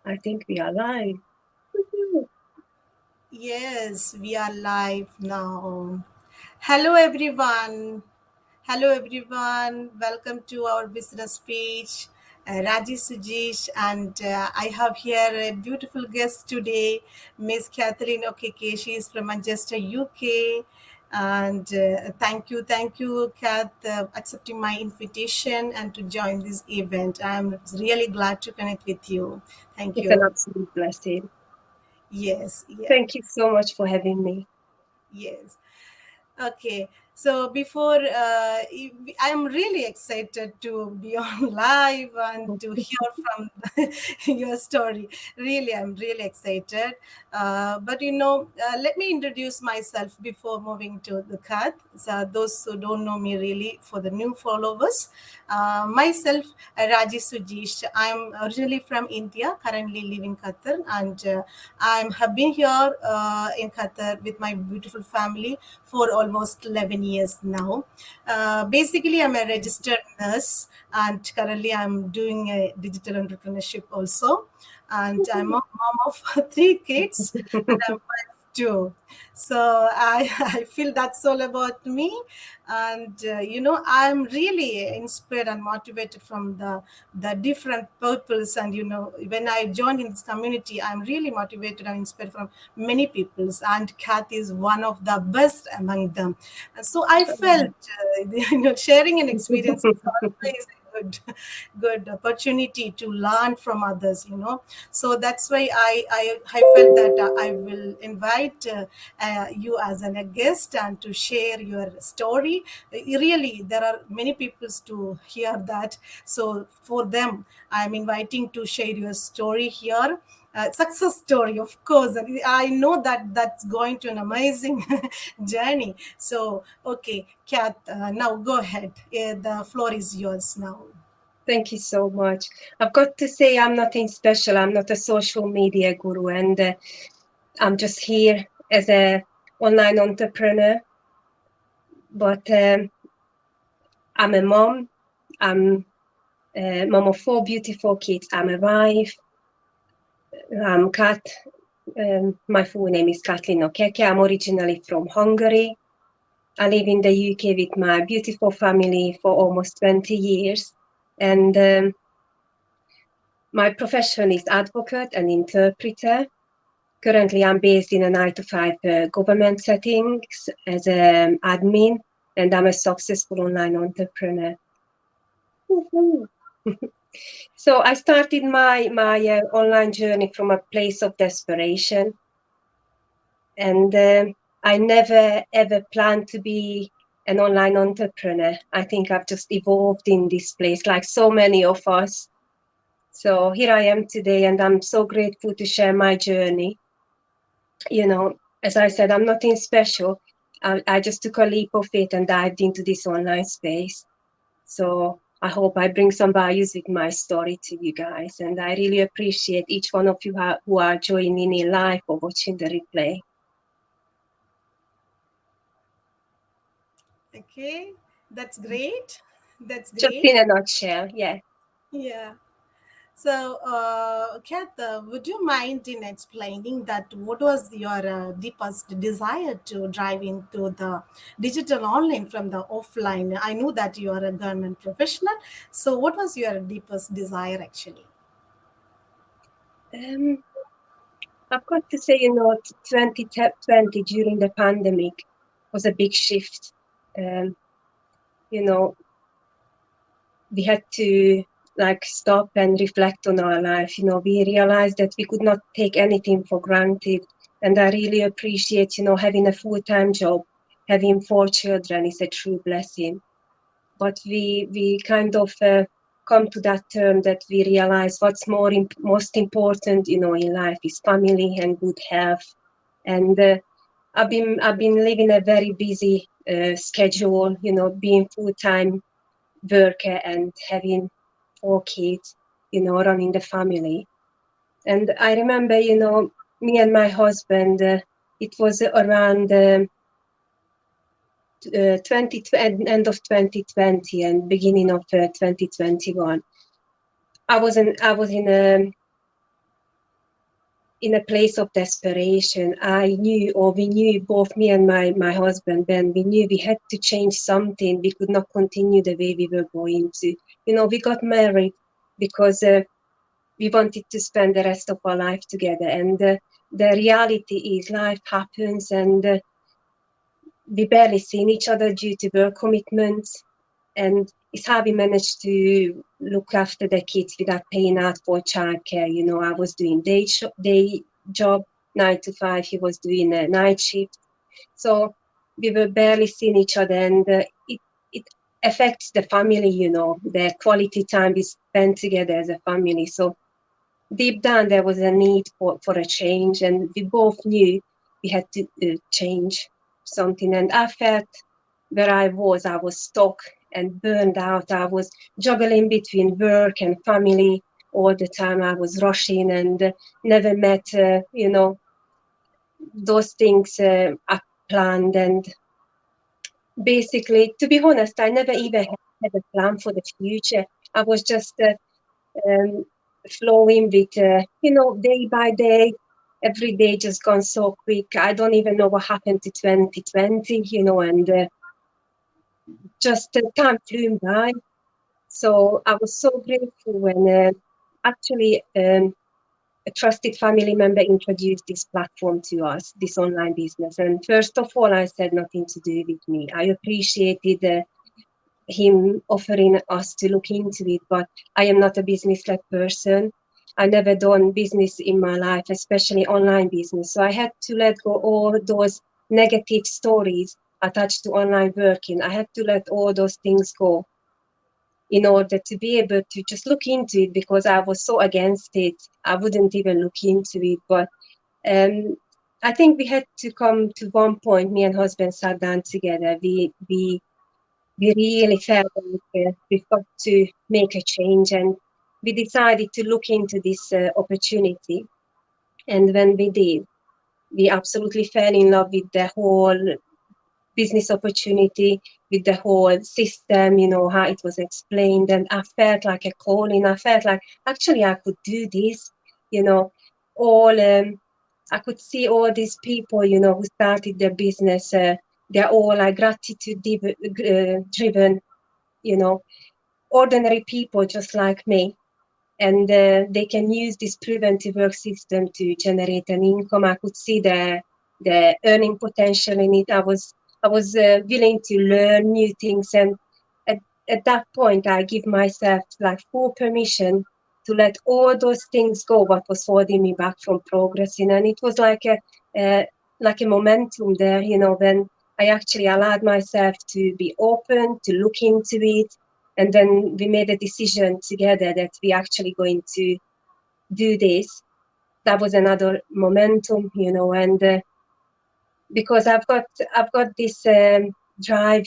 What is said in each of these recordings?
I think we are live. Woohoo. Yes, we are live now. Hello, everyone. Hello, everyone. Welcome to our business page, Raji Sujesh, and I have here a beautiful guest today, Miss Catherine Okeke. She is from Manchester, UK. And thank you, Kath, accepting my invitation and to join this event. I'm really glad to connect with you. Thank It's an you. absolute blessing. Yes, yeah. Thank you so much for having me. Yes. Okay, so before I'm really excited to be on live and to hear from your story. Really, I'm really excited. But let me introduce myself before moving to the card. So those who don't know me really, for the new followers, myself, Raji Sujesh. I'm originally from India, currently live in Qatar, and I have been here in Qatar with my beautiful family for almost 11 years now. Basically, I'm a registered nurse, and currently I'm doing a digital entrepreneurship also. And I'm a mom of three kids, and I'm wife too. So I feel that's all about me. And I'm really inspired and motivated from the different purples. And when I joined in this community, I'm really motivated and inspired from many peoples, and Kath is one of the best among them. And so I felt sharing an experience is always a good opportunity to learn from others. So that's why I felt that I will invite you as a guest and to share your story. Really, there are many people to hear that. So for them, I'm inviting to share your story here. Success story, of course. And I know that that's going to an amazing journey. So, okay, Kat, now go ahead. The floor is yours now. Thank you so much. I've got to say, I'm nothing special. I'm not a social media guru, and I'm just here as a online entrepreneur. But I'm a mom. I'm a mom of 4 beautiful kids. I'm a wife. I'm Kat. My full name is Kathleen Okeke. I'm originally from Hungary. I live in the UK with my beautiful family for almost 20 years. And my profession is advocate and interpreter. Currently, I'm based in a 9 to 5 government settings as an admin, and I'm a successful online entrepreneur. Woohoo. So I started my online journey from a place of desperation, and I never ever planned to be an online entrepreneur. I think I've just evolved in this place, like so many of us. So here I am today, and I'm so grateful to share my journey. As I said, I'm nothing special. I just took a leap of faith and dived into this online space. So I hope I bring some values with my story to you guys. And I really appreciate each one of you who are joining in live or watching the replay. Okay, that's great. That's Just great. in a nutshell, yeah. Yeah. So, Kath, would you mind in explaining that what was your deepest desire to drive into the digital online from the offline? I know that you are a government professional. So, what was your deepest desire actually? Um, I've got to say, 2020 during the pandemic was a big shift. Um, you know, we had to like stop and reflect on our life. We realized that we could not take anything for granted. And I really appreciate, having a full-time job, having 4 children is a true blessing. But we kind of come to that term that we realize what's most important, in life is family and good health. And I've been living a very busy schedule, being full-time worker and having 4 kids, running the family. And I remember, me and my husband, it was around end of 2020 and beginning of 2021. I was in a in a place of desperation. We knew, both me and my husband, Ben, we knew we had to change something. We could not continue the way we were going to. We got married because we wanted to spend the rest of our life together. And the reality is life happens, and we barely seen each other due to work commitments. And it's how we managed to look after the kids without paying out for childcare. I was doing day job, 9 to 5. He was doing a night shift. So we were barely seeing each other, and it affects the family, the quality time we spend together as a family. So deep down, there was a need for a change, and we both knew we had to change something. And I felt where I was stuck and burned out. I was juggling between work and family all the time. I was rushing and never met, those things I planned. And basically, to be honest, I never even had a plan for the future. I was just um, flowing with, day by day. Every day just gone so quick. I don't even know what happened to 2020, and just time flew by. So I was so grateful when actually a trusted family member introduced this platform to us, this online business. And first of all, I said nothing to do with me. I appreciated him offering us to look into it, but I am not a business-led person. I never done business in my life, especially online business. So I had to let go all those negative stories attached to online working. I had to let all those things go in order to be able to just look into it, because I was so against it. I wouldn't even look into it. But I think we had to come to one point, me and husband sat down together. We really felt like we've got to make a change, and we decided to look into this opportunity. And when we did, we absolutely fell in love with the whole business opportunity, with the whole system, how it was explained. And I felt like a calling. I felt like actually I could do this, all I could see all these people, who started their business. They're all like gratitude driven, ordinary people just like me. And they can use this preventive work system to generate an income. I could see the earning potential in it. I was willing to learn new things, and at that point, I give myself like full permission to let all those things go. What was holding me back from progressing, and it was like a momentum there. When I actually allowed myself to be open, to look into it, and then we made a decision together that we actually going to do this. That was another momentum, and because I've got this drive,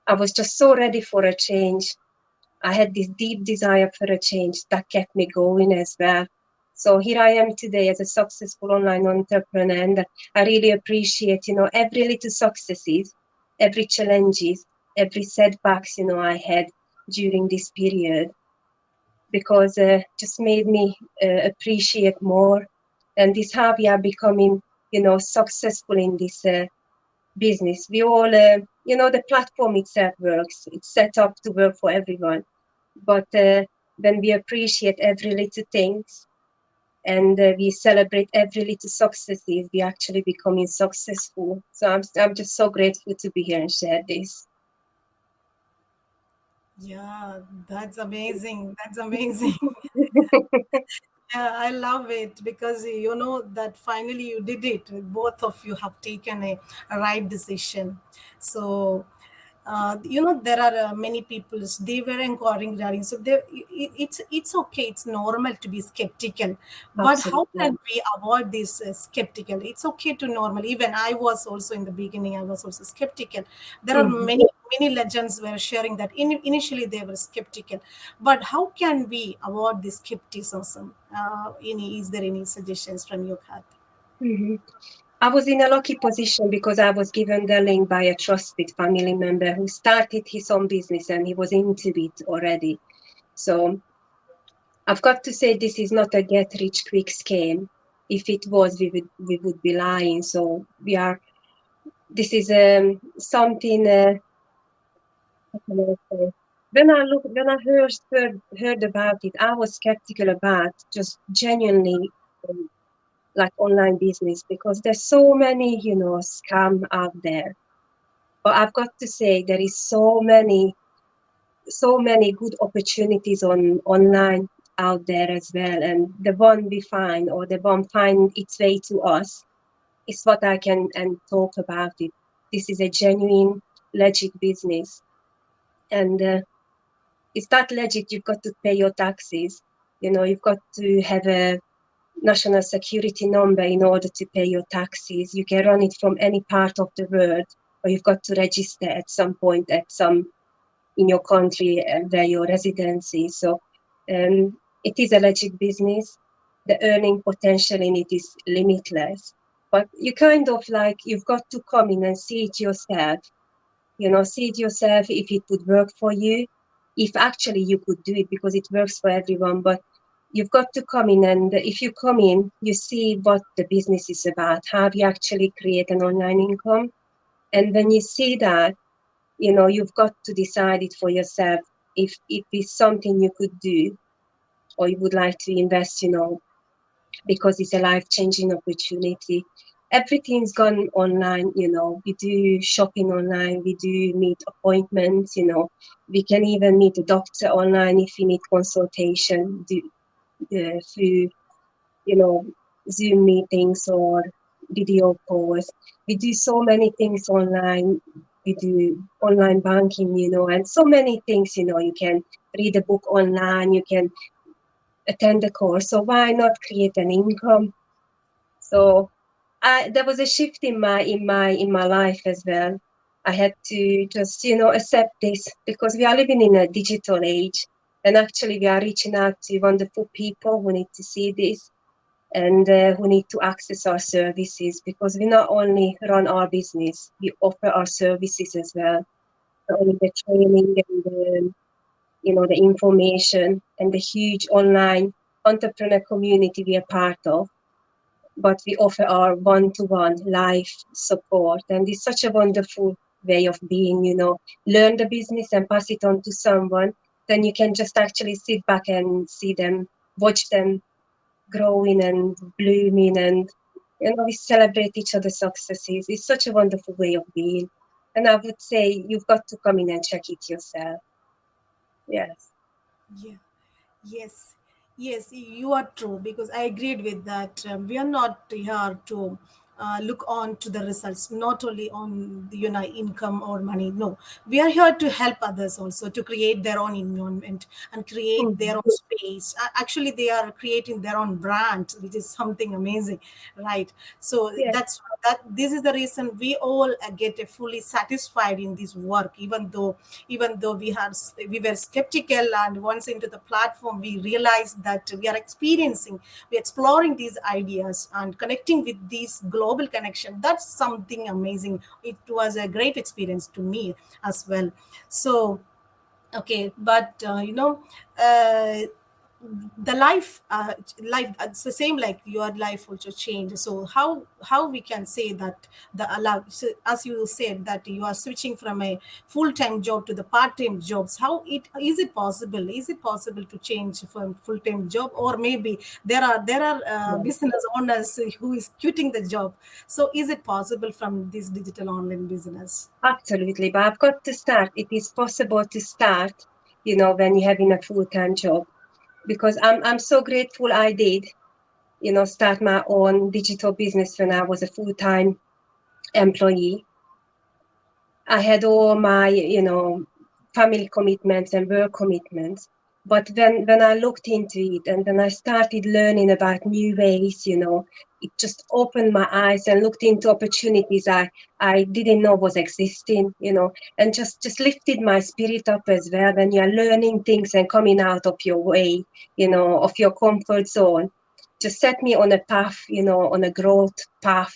I was just so ready for a change. I had this deep desire for a change that kept me going as well. So here I am today as a successful online entrepreneur, and I really appreciate, every little successes, every challenges, every setbacks, I had during this period, because just made me appreciate more. And this how we are becoming, successful in this business. We all, the platform itself works. It's set up to work for everyone. But when we appreciate every little things, and we celebrate every little successes, we actually becoming successful. So I'm just so grateful to be here and share this. Yeah, that's amazing. That's amazing. Yeah, I love it because you know that finally you did it. Both of you have taken a right decision. So, there are many people. They were inquiring regarding. So, it's okay. It's normal to be skeptical, but how Absolutely. can we avoid this skeptical? It's okay to normal. Even I was also in the beginning. I was also skeptical. There are Mhm. many legends were sharing that initially they were skeptical, but how can we avoid this skepticism? Is there any suggestions from your heart? Mhm. I was in a lucky position because I was given the link by a trusted family member who started his own business and he was into it already. So I've got to say this is not a get rich quick scheme. If it was, we would be lying. So we are. This is something. What can I say? When I heard about it, I was skeptical about just genuinely like online business because there's so many, scam out there. But I've got to say there is so many good opportunities online out there as well. And the one we find or the one find its way to us is what I can and talk about it. This is a genuine, legit business. And it's that legit, you've got to pay your taxes. You've got to have a national security number in order to pay your taxes. You can run it from any part of the world, or you've got to register at some point in your country where your residency. So it is a legit business. The earning potential in it is limitless. But you kind of like, you've got to come in and see it yourself. See it yourself if it would work for you, if actually you could do it because it works for everyone. But you've got to come in, and if you come in, you see what the business is about, how you actually create an online income. And when you see that, you've got to decide it for yourself if it's something you could do or you would like to invest, because it's a life-changing opportunity. Everything's gone online, we do shopping online, we do meet appointments, we can even meet a doctor online if we need consultation through, Zoom meetings or video calls. We do so many things online. We do online banking, and so many things, you can read a book online, you can attend a course. So why not create an income? So there was a shift in my life as well. I had to just, accept this because we are living in a digital age, and actually we are reaching out to wonderful people who need to see this and who need to access our services, because we not only run our business, we offer our services as well. Not only the training and the information and the huge online entrepreneur community we are part of, but we offer our one-to-one live support. And it's such a wonderful way of being, learn the business and pass it on to someone. Then you can just actually sit back and see them, watch them growing and blooming, and we celebrate each other's successes. It's such a wonderful way of being. And I would say you've got to come in and check it yourself. Yes. Yeah. Yes, yes, you are true, because I agreed with that. We are not here to look on to the results, not only on the income or money. No, we are here to help others also to create their own environment and create their Mhm. own space. Actually, they are creating their own brand, which is something amazing, right? So Yeah. that this is the reason we all get fully satisfied in this work, even though we were skeptical, and once into the platform we realized that we're exploring these ideas and connecting with these global connection. That's something amazing. It was a great experience to me as well. So okay, but uh, the life it's the same, like your life also changed. So how we can say that the allow, so as you said that you are switching from a full-time job to the part-time jobs, how it is it possible to change from full-time job? Or maybe there are Yeah. business owners who is quitting the job. So is it possible from this digital online business? Absolutely. But I've got to start. It is possible to start, when you're having a full-time job, because I'm so grateful I did, start my own digital business when I was a full-time employee. I had all my, family commitments and work commitments. But when I looked into it and then I started learning about new ways, it just opened my eyes and looked into opportunities I didn't know was existing, and just lifted my spirit up as well. When you're learning things and coming out of your way, of your comfort zone, just set me on a path, on a growth path.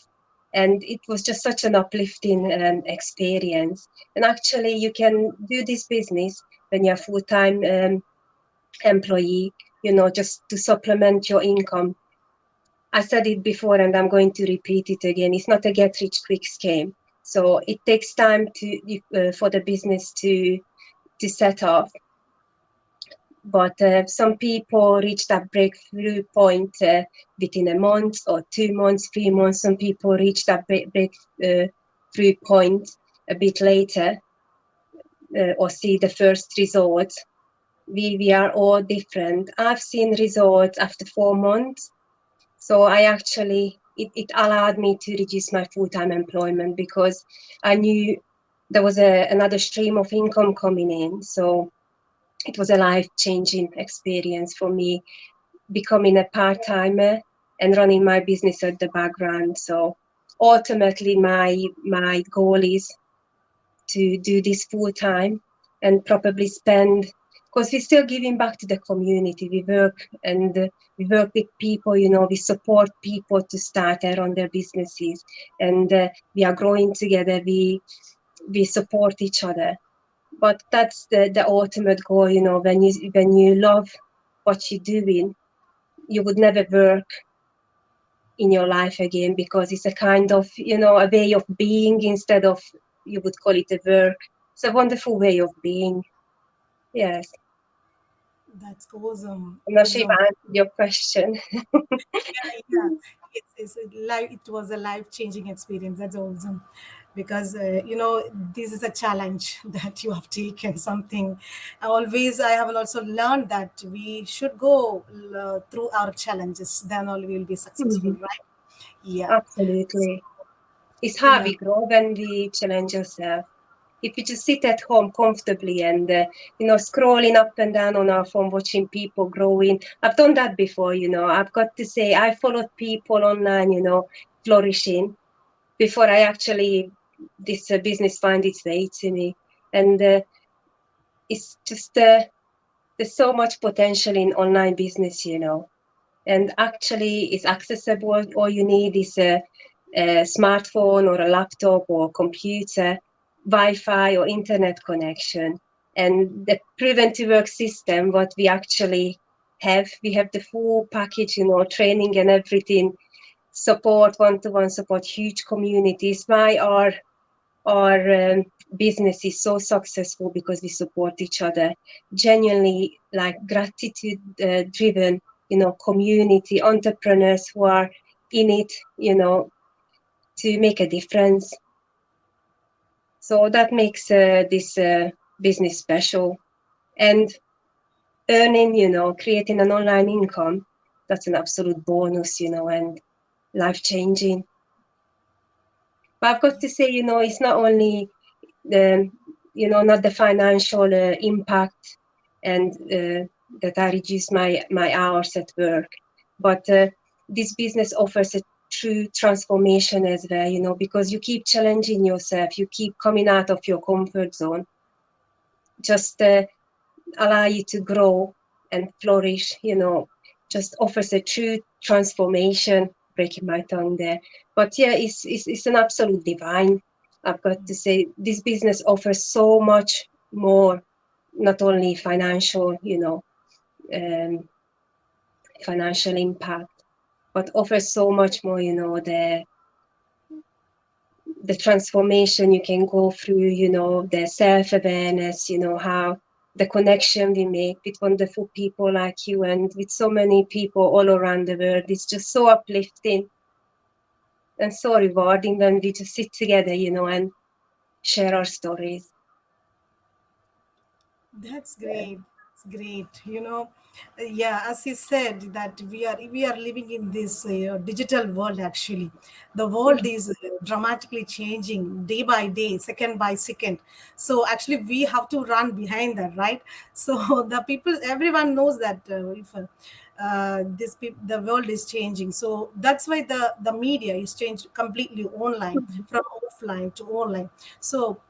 And it was just such an uplifting experience. And actually, you can do this business when you're a full-time employee. just to supplement your income. I said it before and I'm going to repeat it again. It's not a get rich quick scheme. So it takes time for the business to set up. But some people reach that breakthrough point within a month or 2 months, 3 months. Some people reach that breakthrough point a bit later or see the first results. We are all different. I've seen results after 4 months. So I actually, it allowed me to reduce my full-time employment because I knew there was another stream of income coming in. So it was a life-changing experience for me, becoming a part-timer and running my business at the background. So ultimately, my goal is to do this full-time and probably spend, because we're still giving back to the community. We work with people, we support people to start their own their businesses, and we are growing together. We support each other. But that's the ultimate goal, when you love what you're doing, you would never work in your life again, because it's a kind of, a way of being instead of, you would call it a work. It's a wonderful way of being. Yes. That's awesome. I'm not sure if Awesome. I answered your question. Yeah. It was a life-changing experience. That's awesome, because this is a challenge that you have taken. Something I have also learned that we should go through our challenges. Then only we will be successful, Mhm. right? Yeah. Absolutely. It's how Yeah. we grow when we challenge ourselves. If we just sit at home comfortably and scrolling up and down on our phone, watching people growing, I've done that before. I've got to say, I followed people online, flourishing before I actually this business find its way to me. And it's just there's so much potential in online business, and actually it's accessible. All you need is a smartphone or a laptop or computer, Wi-Fi or internet connection, and the proven to work system. What we actually have, we have the full package, training and everything, support, one-to-one support, huge communities. Why our business is so successful? Because we support each other, genuinely, like gratitude driven, community entrepreneurs who are in it, to make a difference. So that makes this business special. And earning, creating an online income, that's an absolute bonus, and life changing. But I've got to say, it's not only the, not the financial impact and that I reduce my hours at work, but this business offers a true transformation as well, because you keep challenging yourself, you keep coming out of your comfort zone, just allow you to grow and flourish, just offers a true transformation. Breaking my tongue there. But yeah, it's an absolute divine. I've got to say, this business offers so much more, not only financial, financial impact, but offers so much more, the transformation you can go through, the self-awareness, how the connection we make with wonderful people like you and with so many people all around the world. It's just so uplifting and so rewarding when we just sit together, and share our stories. That's great. That's great. Yeah, as you said that we are living in this digital world. Actually, the world is dramatically changing day by day, second by second. So actually, we have to run behind that, right? So everyone knows that if the world is changing, so that's why the media is changed completely online, from offline to online. So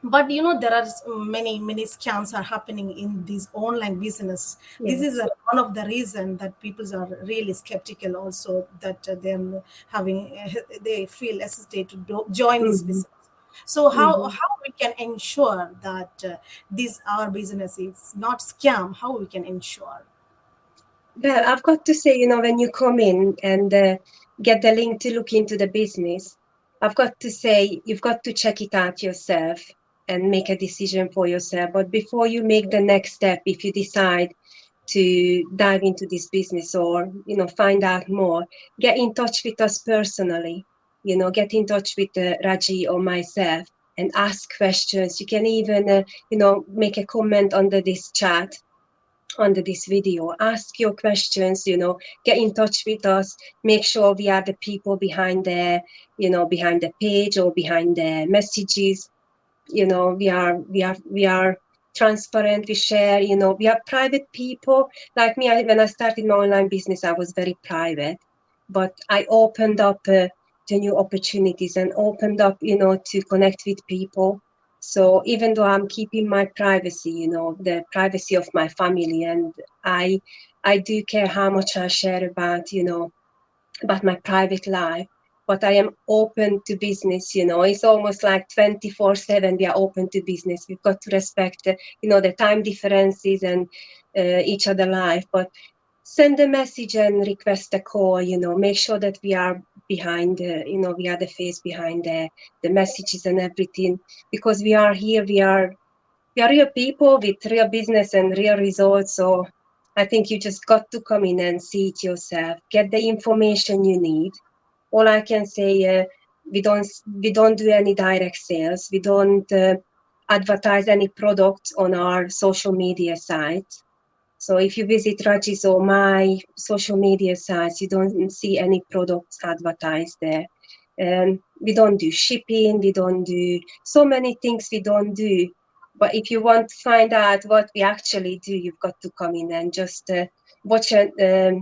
but there are many scams are happening in these online businesses. This is Yes. one of the reason that people are really skeptical also, that they feel hesitate to join this Mm-hmm. business. So Mm-hmm. how we can ensure that this our business is not scam? How we can ensure? Well, I've got to say, when you come in and get the link to look into the business, I've got to say, you've got to check it out yourself and make a decision for yourself. But before you make the next step, if you decide to dive into this business or, find out more, get in touch with us personally, get in touch with Raji or myself and ask questions. You can even, make a comment under this chat, under this video, ask your questions, get in touch with us, make sure we are the people behind behind the page or behind the messages. We are transparent, we share, we are private people. Like me, when I started my online business, I was very private, but I opened up to new opportunities and opened up, to connect with people. So even though I'm keeping my privacy, the privacy of my family, and I do care how much I share about my private life, but I am open to business. It's almost like 24/7 we are open to business. We've got to respect the time differences and each other life, but send a message and request a call. Make sure that we are behind we are the face behind the messages and everything, because we are here, we are real people with real business and real results. So I think you just got to come in and see it yourself, get the information you need. All I can say, we don't do any direct sales. We don't advertise any products on our social media sites. So if you visit Raji's or my social media sites, you don't see any products advertised there. We don't do shipping. We don't do so many things. We don't do. But if you want to find out what we actually do, you've got to come in and just watch a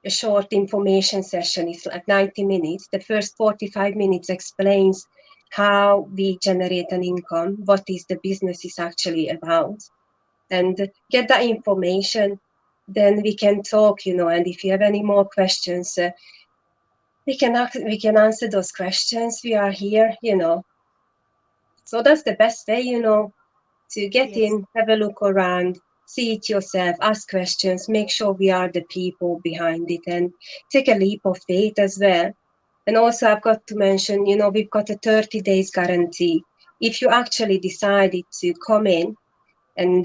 short information session. It's like 90 minutes. The first 45 minutes explains how we generate an income, what is the business is actually about, and get that information. Then we can talk, and if you have any more questions, we can answer those questions. We are here, So that's the best way, to get Yes. in, have a look around, see it yourself, ask questions, make sure we are the people behind it, and take a leap of faith as well. And also, I've got to mention, we've got a 30 days guarantee. If you actually decided to come in and,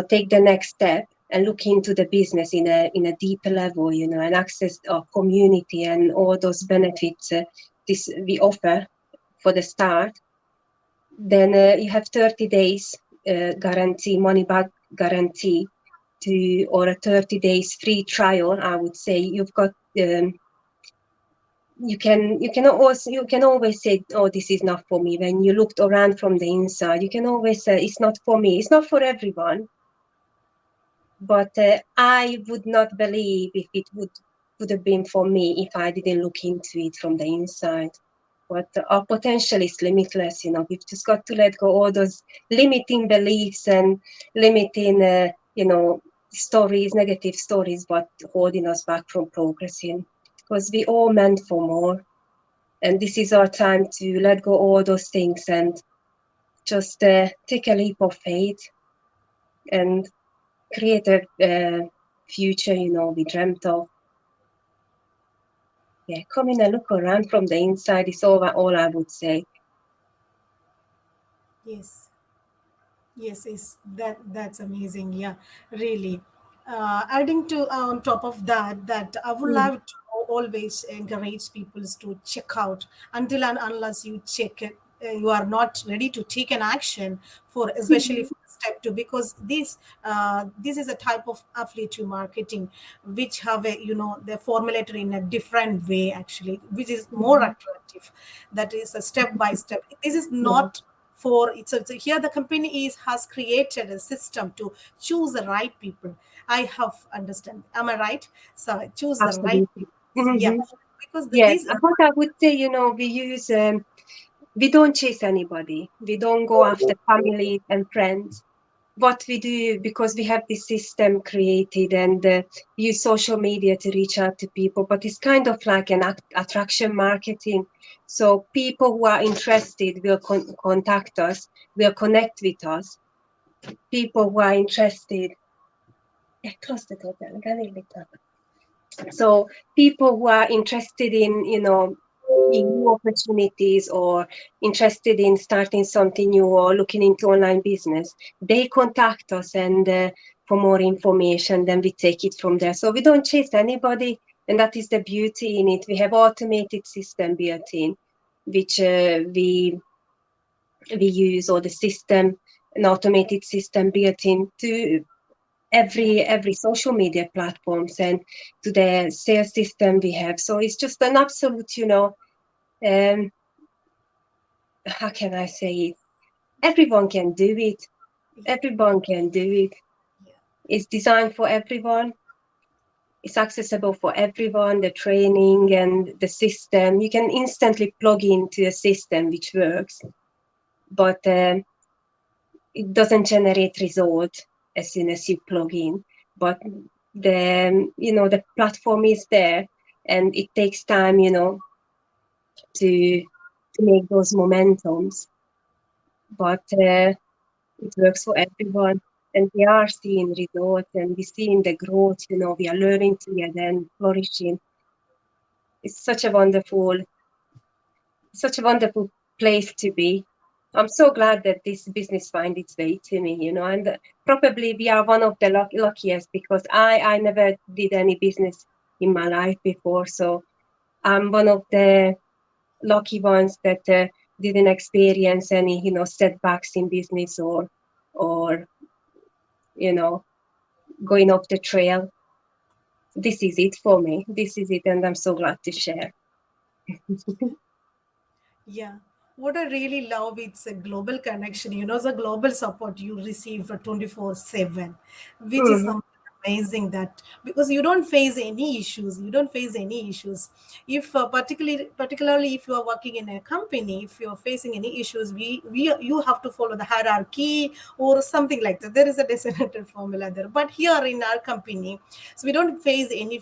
take the next step and look into the business in a deeper level, and access our community and all those benefits this we offer for the start, then you have 30 days guarantee, money back guarantee, or a 30 days free trial. I would say you've got you can always say, oh, this is not for me. When you looked around from the inside, you can always say, it's not for me. It's not for everyone. But I would not believe if it would have been for me if I didn't look into it from the inside. But our potential is limitless. We've just got to let go all those limiting beliefs and limiting, stories, negative stories, but holding us back from progressing. Because we all meant for more, and this is our time to let go all those things and just take a leap of faith and create a future, we dreamt of. Yeah, come in and look around from the inside is all I would say. Yes. Yes, that's amazing. Yeah, really. Adding to on top of that, that I would Mm. love to always encourage people to check out until and unless you check it, you are not ready to take an action for, especially for step two, because this is a type of affiliate marketing which have a they're formulated in a different way actually, which is more Mhm. attractive. That is a step by step. This is Yeah, not for it's so here the company has created a system to choose the right people. I have understand, am I right? So choose the right absolutely. people. Yeah, Hmm. because Yes, these what I would say, we don't chase anybody. We don't go after family and friends. What we do, because we have this system created and use social media to reach out to people, but it's kind of like an attraction marketing. So people who are interested will contact us, will connect with us. People who are interested Yeah, close the door. So people who are interested in, in new opportunities or interested in starting something new or looking into online business, they contact us and for more information, then we take it from there. So we don't chase anybody, and that is the beauty in it. We have automated system built in, which we use, or the system, an automated system built into every social media platforms and to the sales system we have. So it's just an absolute, um, how can I say it? Everyone can do it. Everyone can do it. Yeah. It's designed for everyone. It's accessible for everyone, the training and the system. You can instantly plug into a system which works, but it doesn't generate result as soon as you plug in. But the platform is there, and it takes time, to make those momentums. But it works for everyone, and we are seeing results, and we're seeing the growth. We are learning together and flourishing. It's such a wonderful place to be. I'm so glad that this business find its way to me, and probably we are one of the luckiest, because I never did any business in my life before. So I'm one of the lucky ones that didn't experience any, setbacks in business or, you know, going off the trail. This is it for me. This is it. And I'm so glad to share. Yeah. What I really love, it's a global connection, the global support you receive for 24/7, which is Mhm, something amazing, that because you don't face any issues. You don't face any issues. If particularly if you are working in a company, if you are facing any issues, we you have to follow the hierarchy or something like that. There is a designated formula there. But here in our company, so we don't face any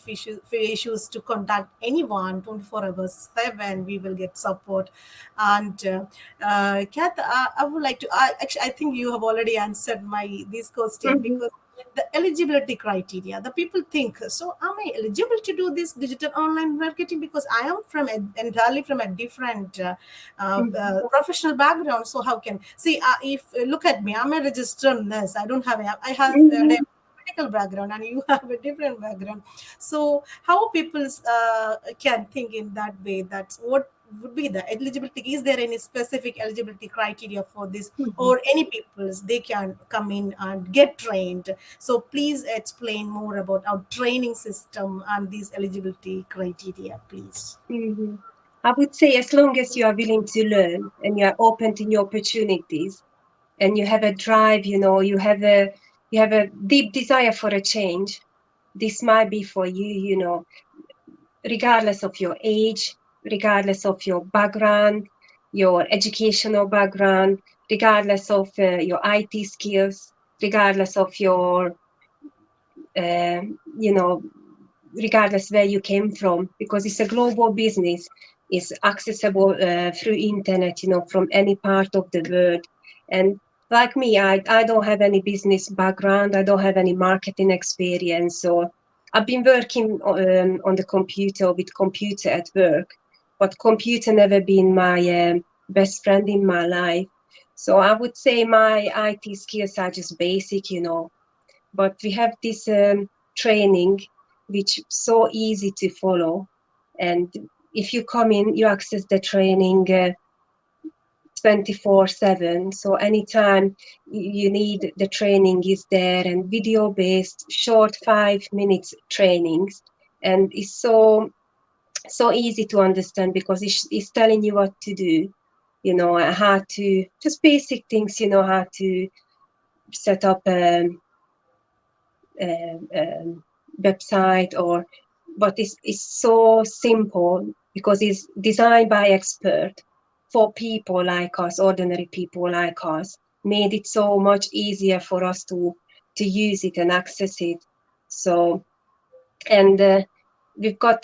issues to contact anyone 24 hours 7. We will get support. And Kath, I would like to. Actually, I think you have already answered my this question, mhm, because the eligibility criteria. The people think, so am I eligible to do this digital online marketing? Because I am entirely from a different mhm, professional background. So how can see if look at me? I'm a registered nurse. I have a mhm, medical background, and you have a different background. So how people can think in that way? That's what would be the eligibility. Is there any specific eligibility criteria for this, mhm. or any peoples they can come in and get trained? So please explain more about our training system and these eligibility criteria, please. Mhm. I would say, as long as you are willing to learn and you are open to new opportunities and you have a drive, you have a deep desire for a change, this might be for you, regardless of your age, regardless of your background, your educational background, regardless of your IT skills, regardless of your, uh, you know, regardless where you came from, because it's a global business. It's accessible through internet, from any part of the world. And like me, I don't have any business background. I don't have any marketing experience. So I've been working on the computer, with computer at work, but computer never been my best friend in my life. So I would say my IT skills are just basic, but we have this training which so easy to follow, and if you come in, you access the training 24/7. So anytime you need, the training is there, and video based, short 5 minutes trainings, and it's so easy to understand, because it's telling you what to do, how to, just basic things, how to set up website, but it's so simple, because it's designed by expert for people like us, ordinary people like us, made it so much easier for us to use it and access it. So, and we've got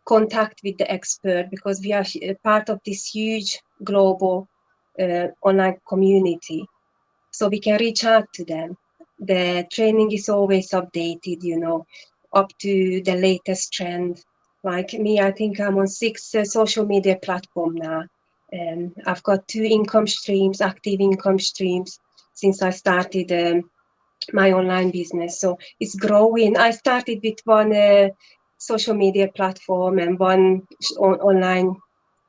contact with the expert, because we are part of this huge global online community, so we can reach out to them The training is always updated, up to the latest trend. Like me, I think I'm on 6 social media platform now. I've got 2 income streams, active income streams, since I started my online business. So it's growing. I started with one social media platform and online,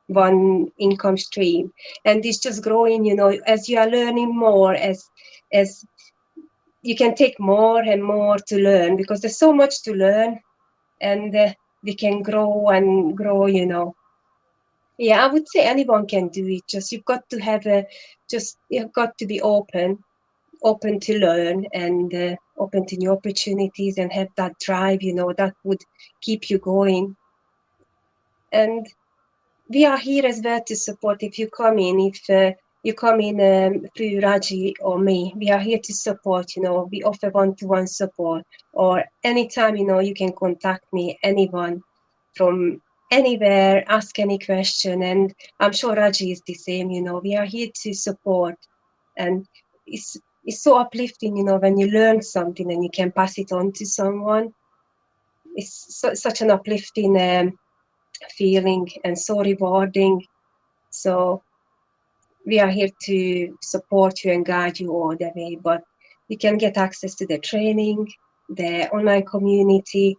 one income stream, and it's just growing. As you are learning more, as you can take more and more to learn, because there's so much to learn, and we can grow and grow. Yeah, I would say anyone can do it. Just you've got to be open to learn, and open to new opportunities, and have that drive, that would keep you going. And we are here as well to support. If you come in, through Raji or me, we are here to support. We offer one-to-one support, or anytime, you can contact me, anyone from anywhere, ask any question. And I'm sure Raji is the same. We are here to support, and it's so uplifting, when you learn something and you can pass it on to someone. It's such an uplifting feeling, and so rewarding. So we are here to support you and guide you all the way. But you can get access to the training, the online community,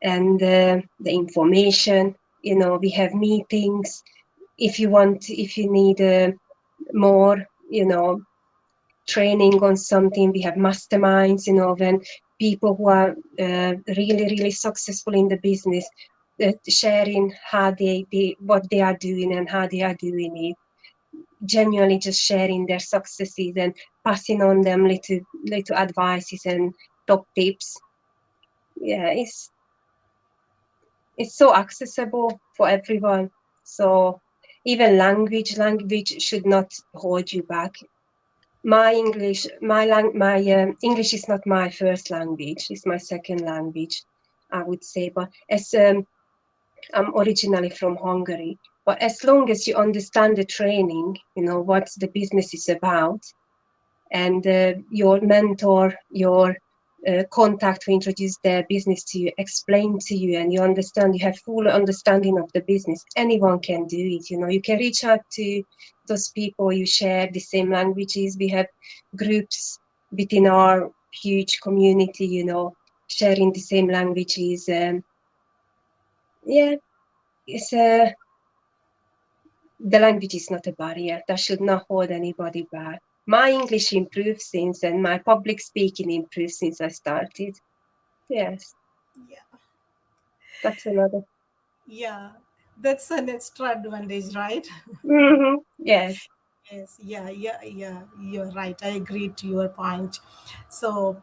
and the information. We have meetings. If you need more, training on something, we have masterminds. When people who are really, really successful in the business, sharing how what they are doing and how they are doing it, genuinely just sharing their successes and passing on them little advices and top tips. Yeah, it's so accessible for everyone. So even language should not hold you back. My English, my English is not my first language. It's my second language, I would say. But as I'm originally from Hungary, but as long as you understand the training, what the business is about, and your mentor, your contact who introduced the business to you, explain to you, and you have full understanding of the business, anyone can do it. You can reach out to those people you share the same languages. We have groups within our huge community, sharing the same languages. Yeah, it's the language is not a barrier. That should not hold anybody back. My English improved since, and my public speaking improved since I started. Yes. Yeah. That's another. Yeah. That's an extra advantage, right? Mm-hmm. Yes. Yes, yeah. You're right. I agree to your point. So,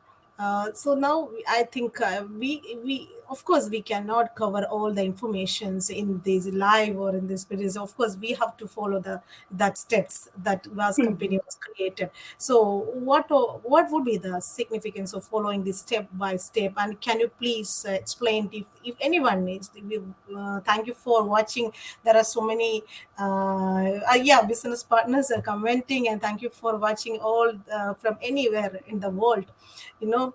so now I think we of course we cannot cover all the informations in this live or in this videos. Of course, we have to follow that steps that was Mm-hmm. company was created. So, what would be the significance of following this step by step? And can you please explain if anyone needs? Thank you for watching. There are so many yeah, business partners are commenting, and thank you for watching all from anywhere in the world, you know.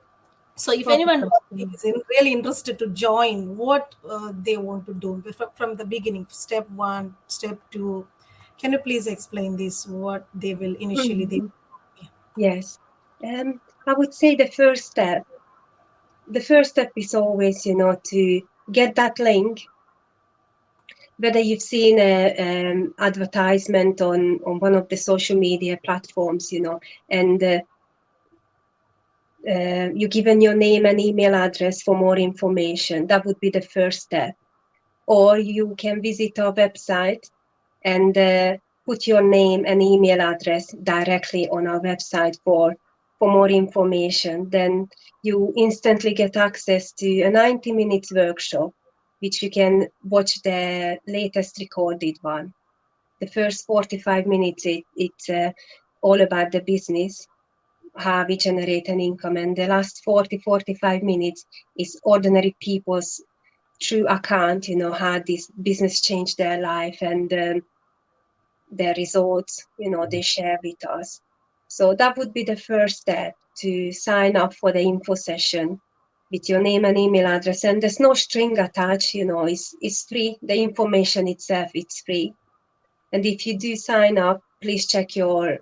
So if Okay. anyone is really interested to join, what they want to do from the beginning, step one, step two, can you please explain this, what they will initially they. Mm-hmm. Yes. I would say the first step. The first step is always, to get that link. Whether you've seen a advertisement on one of the social media platforms, and you given your name and email address for more information, that would be the first step. Or you can visit our website and put your name and email address directly on our website for more information. Then you instantly get access to a 90 minutes workshop, which you can watch the latest recorded one. The first 45 minutes, it's all about the business, how we generate an income. And the last 45 minutes is ordinary people's true account, how this business changed their life, and their results, they share with us. So that would be the first step, to sign up for the info session with your name and email address, and there's no string attached. It's free. The information itself, it's free. And if you do sign up, please check your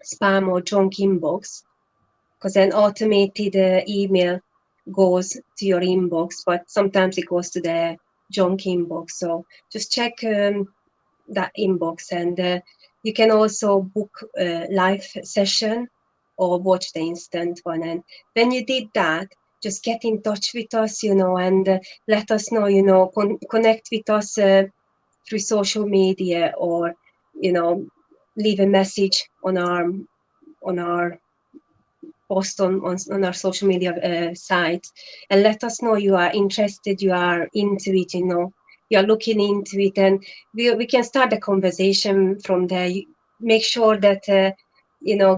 spam or junk inbox, because an automated email goes to your inbox, but sometimes it goes to the junk inbox. So just check that inbox, and you can also book a live session or watch the instant one. And when you did that, just get in touch with us, and let us know, connect with us through social media, or leave a message on our post on our social media sites, and let us know you are interested, you are into it, you are looking into it, and we can start the conversation from there. Make sure that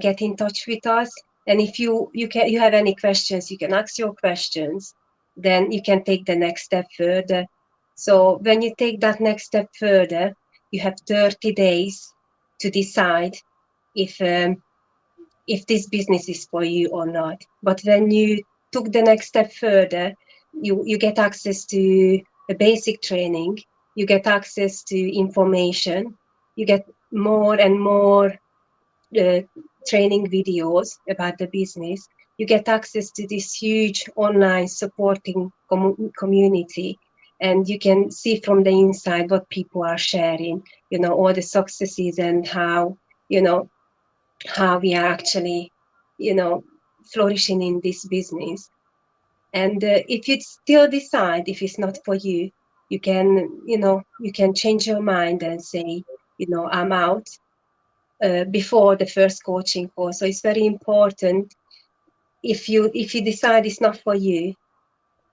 get in touch with us, and if you have any questions, you can ask your questions. Then you can take the next step further. So when you take that next step further, you have 30 days to decide if this business is for you or not. But when you took the next step further, you get access to a basic training, you get access to information, you get more and more training videos about the business, you get access to this huge online supporting community, and you can see from the inside what people are sharing, all the successes, and how we are actually, flourishing in this business. And if you still decide if it's not for you, you can change your mind and say, I'm out before the first coaching call. So it's very important. If you decide it's not for you,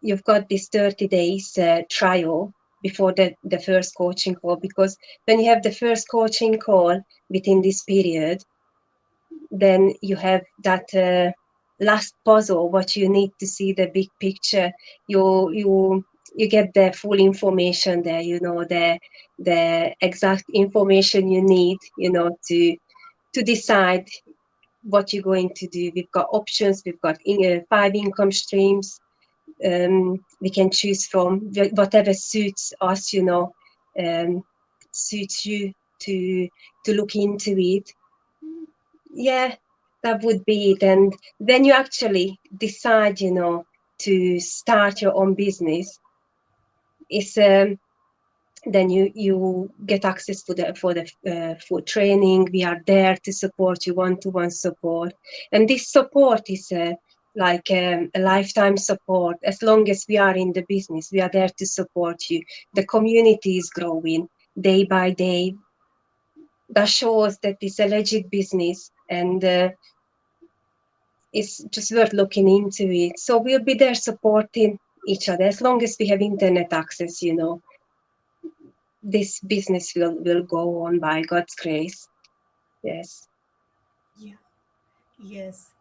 you've got this 30 days trial before the first coaching call, because when you have the first coaching call within this period, then you have that last puzzle, what you need to see the big picture. You get the full information there, the exact information you need, to decide what you're going to do. We've got options, we've got 5 income streams. We can choose from whatever suits us, suits you to look into it. Yeah, that would be it. And when you actually decide, to start your own business, it's then you get access to for training. We are there to support you, one-to-one support, and this support is like a lifetime support. As long as we are in the business, we are there to support you. The community is growing day by day. That shows that it's a legit business, and it's just worth looking into it. So we'll be there supporting each other. As long as we have internet access, this business will go on by God's grace. Yes. Yeah. Yes.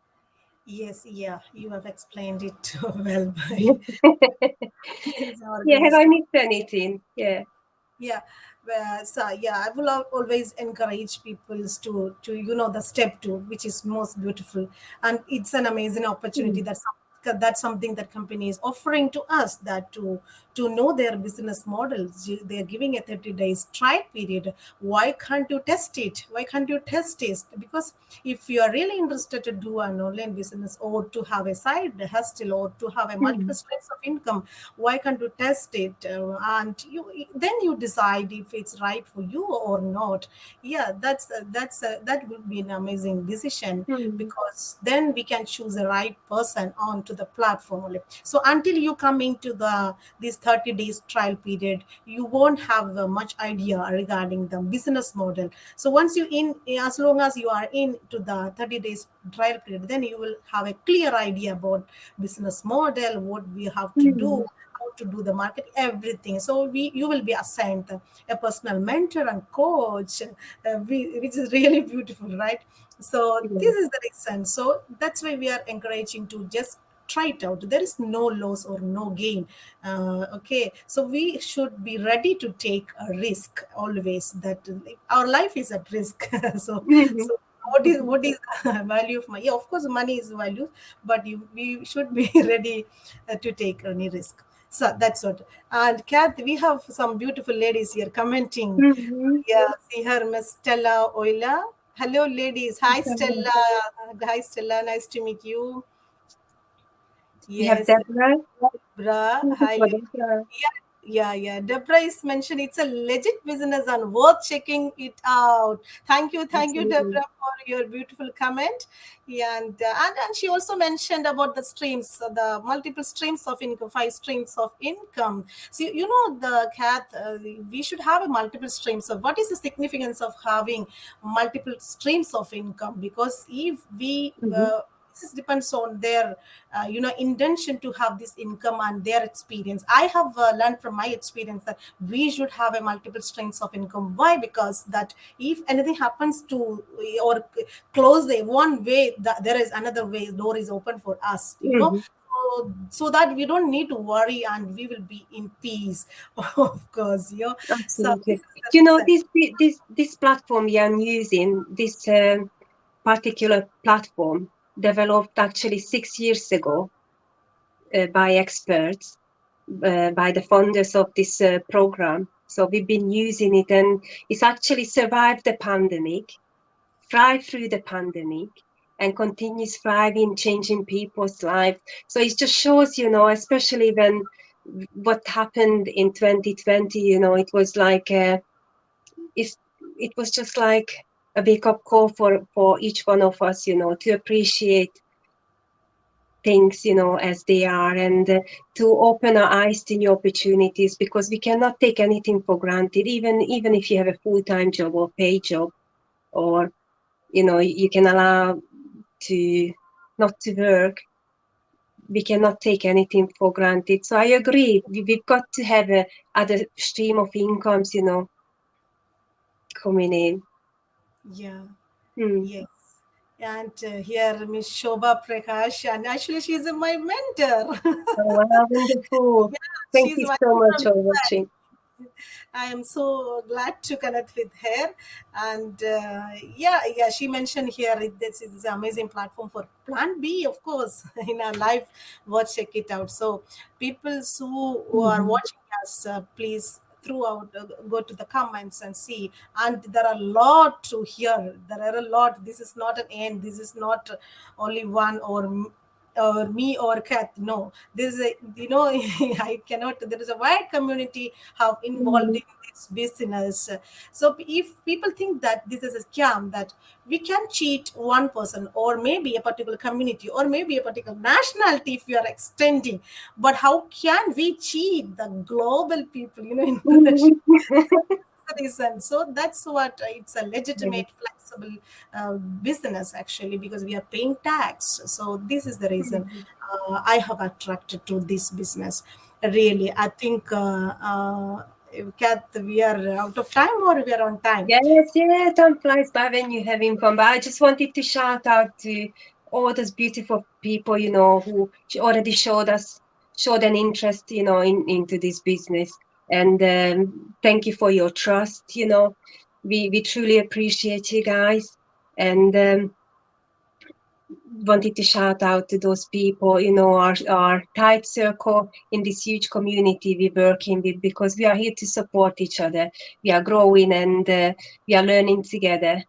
Yes. Yeah. You have explained it well by this Yeah, have organization. I missed anything? Yeah. Yeah. So yeah, I will always encourage people to the step 2, which is most beautiful, and it's an amazing opportunity. Mm. That's something that company is offering to us, that to know their business models. They are giving a 30 days trial period. Why can't you test it? Why can't you test it? Because if you are really interested to do an online business, or to have a side hustle, or to have a multiple Mm. streams of income, why can't you test it? And then you decide if it's right for you or not. Yeah, that would be an amazing decision, Mm. because then we can choose the right person onto the platform only. So until you come into this 30 days trial period, you won't have much idea regarding the business model. So once as long as you are into the 30 days trial period, then you will have a clear idea about business model, what we have to do, Mm. how to do the market, everything. So you will be assigned a personal mentor and coach, which is really beautiful, right? So Yeah. this is the reason. So that's why we are encouraging to just try it out. There is no loss or no gain. Okay, so we should be ready to take a risk always. That our life is at risk. so Mhm. so what is the value of money? Yeah, of course, money is value, but we should be ready to take any risk. So that's what. And Kath, we have some beautiful ladies here commenting. Mhm. Yeah, see her, Miss Stella Oila. Hello, ladies. Hi, Stella. Hi, Stella. Nice to meet you. We have Yes, Deborah. Deborah. Hi, Beautiful, Deborah. yeah. Deborah is mentioned. It's a legit business and worth checking it out. Thank you, Absolutely. Deborah, for your beautiful comment. Yeah, and she also mentioned about the streams, the multiple streams of income, 5 streams of income. So you know, the Cat, we should have a multiple streams. So what is the significance of having multiple streams of income? Because if we Mhm. this depends on their intention to have this income and their experience. I have learned from my experience that we should have a multiple streams of income. Why? Because that if anything happens to or close the one way, that there is another way, door is open for us, Mhm. so that we don't need to worry and we will be in peace. Of course, so this Absolutely. is the You know, reason. this platform we are using, this particular platform, developed actually 6 years ago by experts, by the founders of this program. So we've been using it, and it's actually survived the pandemic, thrived through the pandemic, and continues thriving, changing people's lives. So it just shows, especially when what happened in 2020, it was like it's, it was just like a wake up call for each one of us, to appreciate things, as they are, and to open our eyes to new opportunities, because we cannot take anything for granted, even if you have a full-time job or paid job, or you can allow to not to work. We cannot take anything for granted. So I agree. We've got to have a other stream of incomes, coming in. Yeah. Hmm. Yes. And here, Miss Shobha Prakash, and actually, she's my mentor. Oh, wow, wonderful. Yeah, Thank she's you watching so much from for US. watching. I am so glad to connect with her. And yeah, she mentioned here this is an amazing platform for Plan B, of course, in our life. Watch, check it out. So, people who are Mhm. watching us, please throughout go to the comments and see. And there are a lot to hear. There are a lot. This is not an end. This is not only one or me or Kat. No, this is I cannot. There is a wide community have involved Mhm. in this business. So if people think that this is a scam, that we can cheat one person or maybe a particular community or maybe a particular nationality if we are extending, but how can we cheat the global people? Indonesia. Mhm. The reason. So that's what it's a Yeah. legitimate, flexible business actually, because we are paying tax. So this is the reason Mhm. I have attracted to this business. Really, I think, Kat, we are out of time or we are on time? Yes, yeah, time flies by when you're having fun. But I just wanted to shout out to all those beautiful people, who already showed an interest, into this business. And thank you for your trust. We truly appreciate you guys. And wanted to shout out to those people, our tight circle in this huge community we're working with, because we are here to support each other. We are growing, and we are learning together,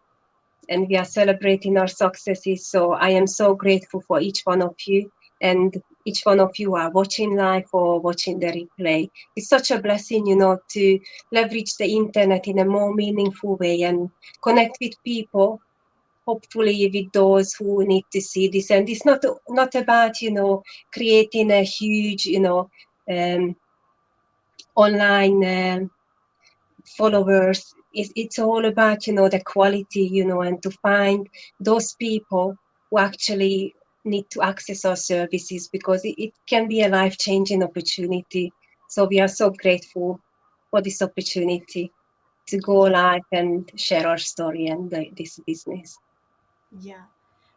and we are celebrating our successes. So I am so grateful for each one of you, and each one of you are watching live or watching the replay. It's such a blessing, to leverage the internet in a more meaningful way and connect with people, hopefully with those who need to see this. And it's not about, creating a huge, um, online followers. It's all about, the quality, and to find those people who actually need to access our services, because it can be a life-changing opportunity. So we are so grateful for this opportunity to go Yeah. live and share our story and this business. Yeah.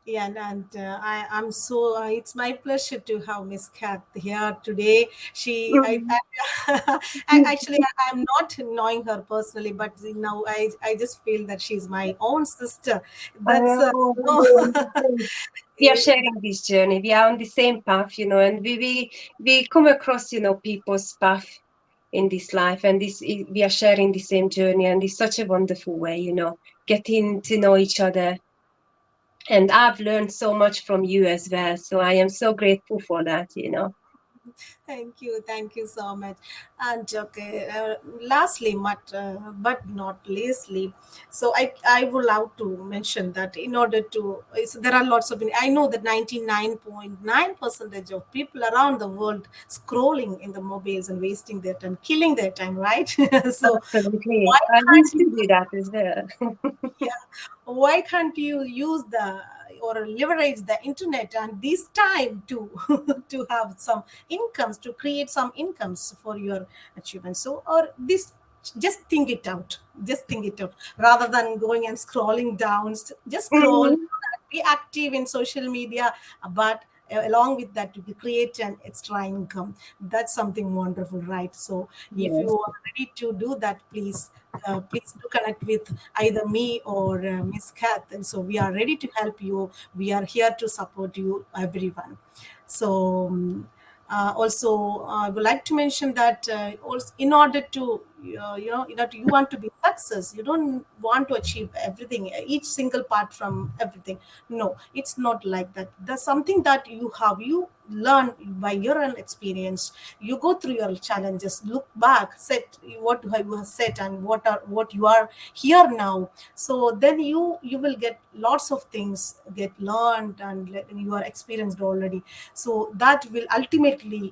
Yeah, and I'm so it's my pleasure to have Miss Kath here today. Mm. Actually I'm not knowing her personally, but now I just feel that she's my own sister. That's We are eh, sharing this journey. We are on the same path, and we come across, people's path in this life, and we are sharing the same journey, and it's such a wonderful way, getting to know each other. And I've learned so much from you as well, so I am so grateful for that. Thank you so much. And okay, lastly, but not leastly, so I would love to mention that in order to, there are lots of, I know that 99.9% of people around the world scrolling in the mobiles and wasting their time, killing their time, right? So Absolutely. why I can't used to do that as well. yeah, why can't you use the or leverage the internet and this time to to have some incomes, to create some incomes for your achievement? So or this, just think it out, just think it out, rather than going and scrolling down. Just scroll, Mhm. be active in social media, but along with that you create an extra income. That's something wonderful, right? So if you Yes. are ready to do that, please do connect with either me or Miss Kath. And so we are ready to help you. We are here to support you, everyone. So also, I would like to mention that also in order to that you want to be success, you don't want to achieve everything, each single part from everything. No, it's not like that. There's something that you learn by your own experience. You go through your challenges, look back, set what you have set, and what you are here now. So then you will get lots of things get learned, and you are experienced already. So that will ultimately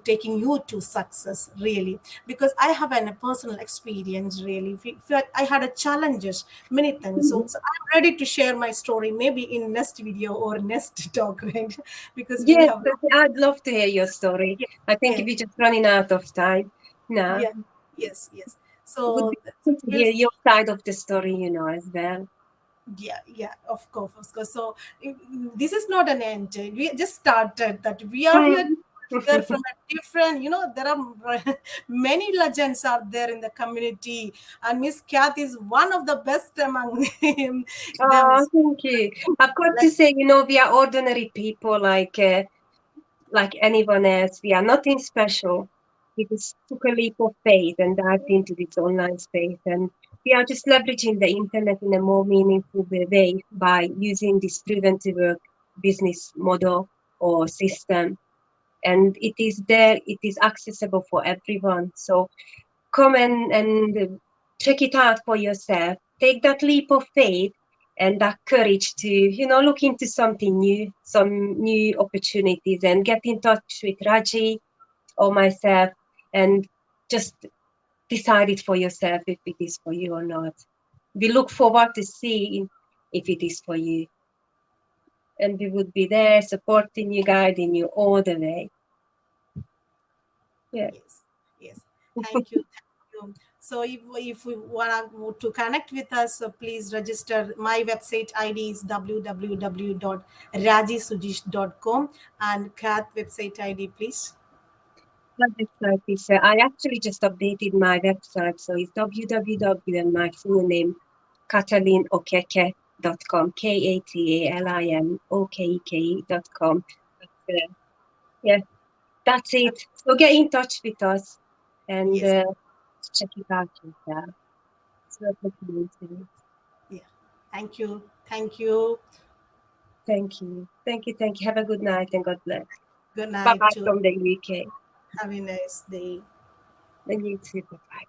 taking you to success, really. Because I have a personal experience, really. I had a challenges many times. So I'm ready to share my story, maybe in next video or next talk, right? Because we Yes, have I'd love to hear your story. yeah, I think yeah, we're just running out of time. No, yeah, yes. it would So be good to we'll hear your side of the story, as well. yeah, of course. So this is not an end. We just started that. We are here Mm. to hear from a different, there are many legends out there in the community, and Miss Kath is one of the best among them. Oh, thank you. I've got to say, we are ordinary people like anyone else. We are nothing special. We just took a leap of faith and dived into this online space. And we are just leveraging the internet in a more meaningful way by using this proven to work business model or system. And it is there, it is accessible for everyone. So come and check it out for yourself. Take that leap of faith and that courage to, look into something new, some new opportunities, and get in touch with Raji or myself and just decide it for yourself if it is for you or not. We look forward to seeing if it is for you. And we would be there supporting you, guiding you all the way. Yeah. Yes, yes. Thank you. Thank you. So if we want to connect with us, please register. My website ID is www.rajisujish.com, and Kath website ID, please. My website is, I actually just updated my website, so it's www and my full name, katalineokeke.com, KATALINOKEK.com. Yeah, that's it. So get in touch with us and Yes. check it out yourself. It's worth looking into it. Yeah. Thank you. Thank you. Thank you. Thank you. Thank you. Have a good night and God bless. Good Bye night bye to from the UK. have a nice day. And you too. Bye bye.